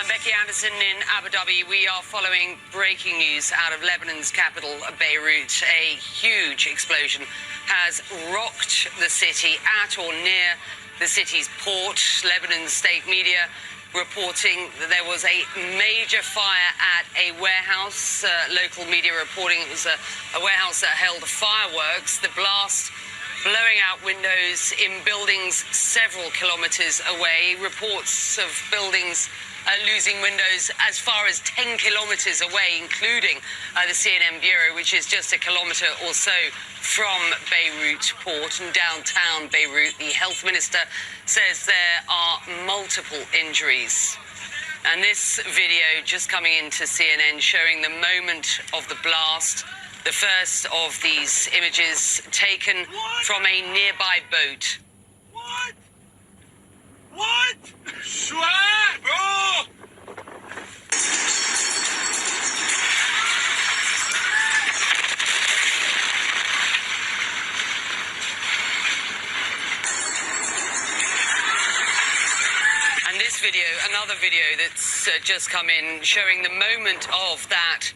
I'm Becky Anderson in Abu Dhabi. We are following breaking news out of Lebanon's capital, Beirut. A huge explosion has rocked the city at or near the city's port. Lebanon's state media reporting that there was a major fire at a warehouse. Local media reporting it was a warehouse that held fireworks. The blast blowing out windows in buildings several kilometres away. Reports of buildings losing windows as far as 10 kilometres away, including the CNN Bureau, which is just a kilometre or so from Beirut port. And downtown Beirut, the health minister says there are multiple injuries. And this video just coming into CNN showing the moment of the blast. The first of these images taken from a nearby boat. What? Bro! And this video, another video that's just come in, showing the moment of that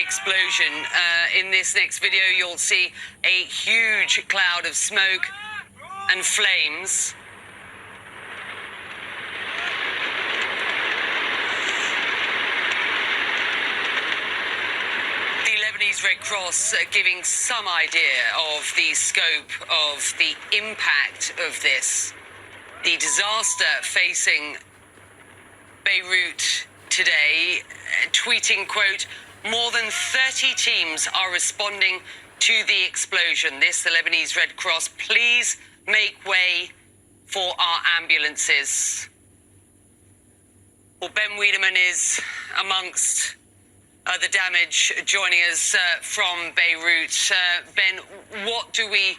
explosion. In this next video, you'll see a huge cloud of smoke and flames. The Lebanese Red Cross giving some idea of the scope of the impact of this. The disaster facing Beirut today, tweeting, quote, more than 30 teams are responding to the explosion. This, the Lebanese Red Cross, please make way for our ambulances. Well, Ben Wiedemann is amongst the damage, joining us from Beirut. Ben, what do we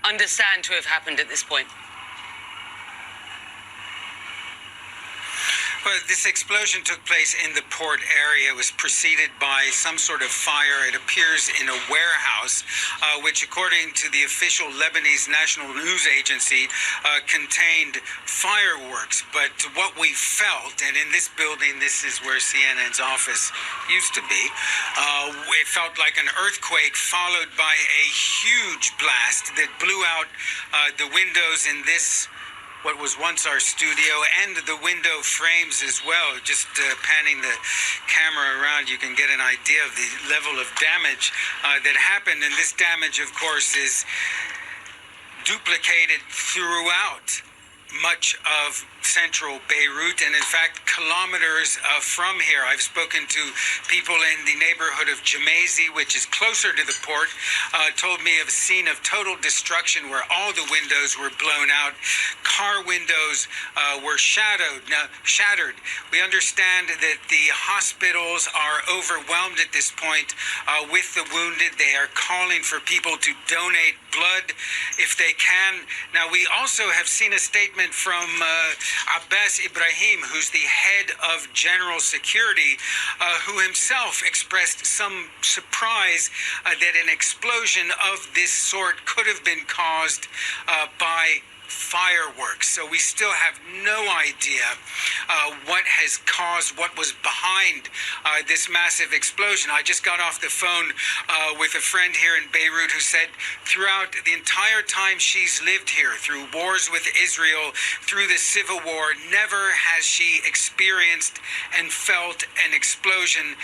understand to have happened at this point? Well, this explosion took place in the port area. It was preceded by some sort of fire. It appears in a warehouse, which, according to the official Lebanese National News Agency, contained fireworks. But what we felt, and in this building, this is where CNN's office used to be, it felt like an earthquake followed by a huge blast that blew out the windows in this what was once our studio, and the window frames as well. Just panning the camera around, you can get an idea of the level of damage that happened. And this damage, of course, is duplicated throughout much of central Beirut, and in fact kilometers from here. I've spoken to people in the neighborhood of Jamaisi, which is closer to the port, told me of a scene of total destruction where all the windows were blown out. Car windows were shattered. We understand that the hospitals are overwhelmed at this point with the wounded. They are calling for people to donate blood if they can. Now, we also have seen a statement from Abbas Ibrahim, who's the head of General Security, who himself expressed some surprise that an explosion of this sort could have been caused by fireworks. So we still have no idea what has caused, what was behind this massive explosion. I just got off the phone with a friend here in Beirut who said throughout the entire time she's lived here, through wars with Israel, through the civil war, never has she experienced and felt an explosion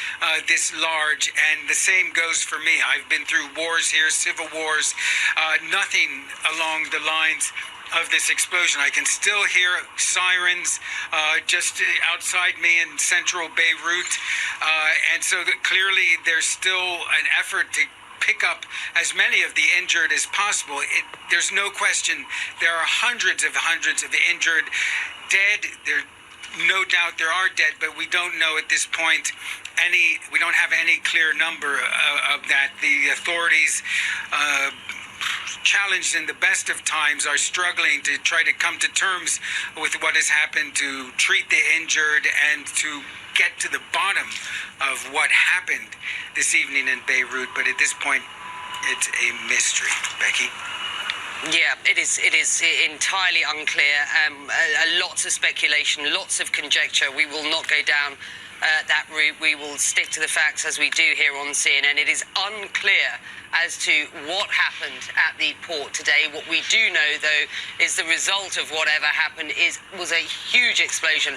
this large. And the same goes for me. I've been through wars here, civil wars, nothing along the lines of this explosion. I can still hear sirens just outside me in central Beirut. And so clearly there's still an effort to pick up as many of the injured as possible. There's no question there are hundreds of injured, dead. No doubt there are dead, but we don't know at this point we don't have any clear number of that. The authorities challenged in the best of times are struggling to try to come to terms with what has happened, to treat the injured and to get to the bottom of what happened this evening in Beirut. But at this point, it's a mystery. Becky? Yeah, it is entirely unclear. Lots of speculation, lots of conjecture. We will not go down that route. We will stick to the facts as we do here on CNN. It is unclear as to what happened at the port today. What we do know, though, is the result of whatever happened was a huge explosion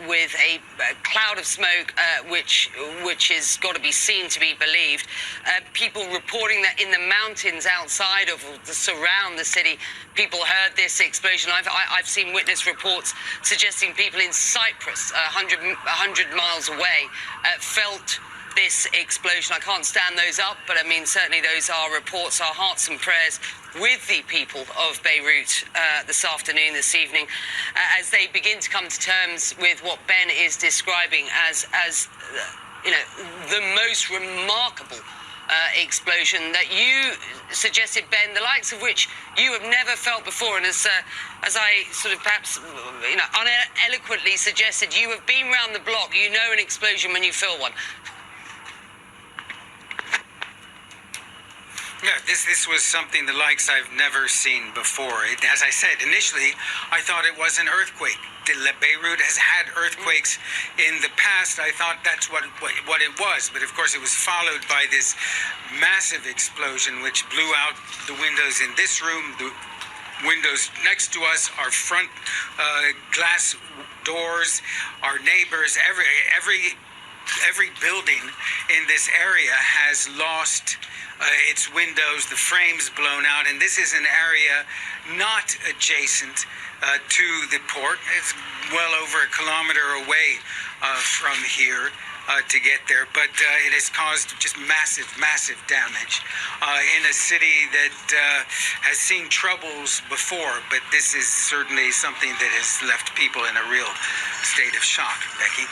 with a cloud of smoke, which has got to be seen to be believed. People reporting that in the mountains outside of surround the city, people heard this explosion. I've seen witness reports suggesting people in Cyprus, 100 miles away, felt this explosion. I can't stand those up, but I mean, certainly those are reports. Our hearts and prayers with the people of Beirut this afternoon, this evening, as they begin to come to terms with what Ben is describing as the most remarkable explosion that you suggested, Ben, the likes of which you have never felt before. And as I sort of perhaps uneloquently suggested, you have been round the block. You know an explosion when you feel one. Yeah, this was something the likes I've never seen before. As I said, initially, I thought it was an earthquake. Beirut has had earthquakes in the past. I thought that's what it was. But, of course, it was followed by this massive explosion, which blew out the windows in this room, the windows next to us, our front glass doors, our neighbors, every building in this area has lost its windows, the frames blown out, and this is an area not adjacent to the port. It's well over a kilometer away from here to get there, but it has caused just massive damage in a city that has seen troubles before, but this is certainly something that has left people in a real state of shock. Becky?